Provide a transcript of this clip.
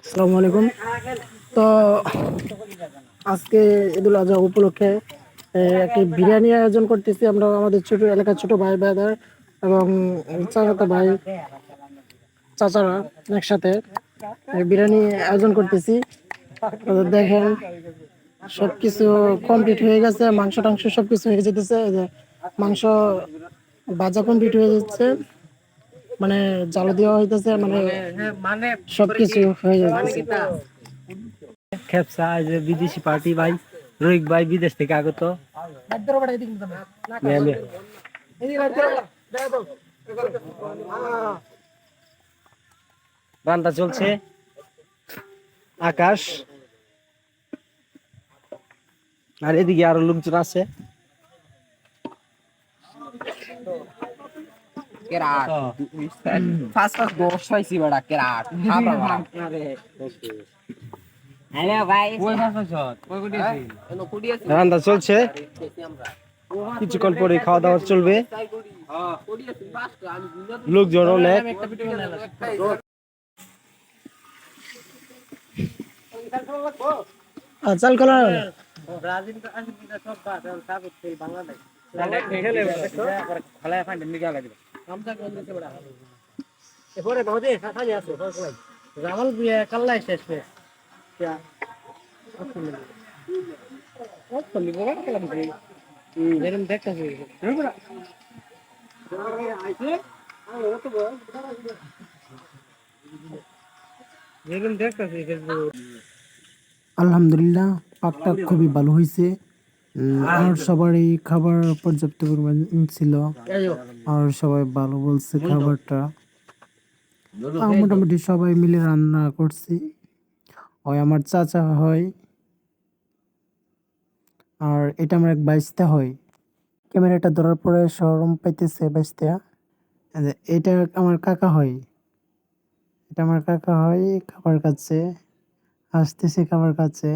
আসসালামু আলাইকুম। তো আজকে ঈদুল আজহা উপলক্ষে একটি বিরিয়ানি আয়োজন করতেছি আমরা আমাদের ছোট এলাকার ছোট ভাই ব্রাদার এবং চাচাতো ভাই চাচারা একসাথে বিরিয়ানি আয়োজন করতেছি। তো দেখেন সবকিছু কমপ্লিট হয়ে গেছে, মাংস টাংস সবকিছু হয়ে যেতেছে। এই যে মাংস ভাজা কমপ্লিট হয়ে যাচ্ছে, মানে জাল দেওয়া হইতেছে, মানে সবকিছু হয়ে যাচ্ছে। খেপসা এই যে বিদেশি পার্টি ভাই রোহিত ভাই বিদেশ থেকে আগত ম্যামে রান্না চলছে। আকাশ আর এদিকে আরো লোকজন আছে। কেরাট ফার্স্ট ফার্স্ট দোষ হইছি বড়া কেরাট খাবা আরে হ্যালো ভাই কই ফার্স্ট কই কুডিছি এনো কুডিছি রান্না চলছে, কিছুক্ষণ পরে খাওয়া দাওয়া চলবে। হ্যাঁ কুডিছি ফার্স্ট আমি লোকজন অনেক। চাল কলা ব্রাজিল তো আর্জেন্টিনা সব বাদ সাবেক খেল বাংলাদেশ খেলে খেলায় ফাইনাল নিয়ে গেল আমটা কোন দিতে বড়া এরপরে বহুতে খালি আছে সবাই জামাল বিয়ে কাল্লাই শেষ শেষ क्या बहुत फनी बोला क्या लग रही मेरे में देखता है है बड़ा ऐसे हां वो तो बोल मेरे में देखता है फेसबुक। আলহামদুলিল্লাহ, পাকটা খুবই ভালো হয়েছে। আর সবারই খাবার পর্যাপ্ত পরিমাণ ছিল, আর সবাই ভালো বলছে খাবারটা। মোটামুটি সবাই মিলে রান্না করছি। ওই আমার চাচা হয়, আর এটা আমার এক বাইস্তা হয়। ক্যামেরাটা ধরার পরে শরম পাইতেছে বাইস্তা। এটা আমার কাকা হয়, এটা আমার কাকা হয় খাবার কাছে আসতেছে খাবার কাছে।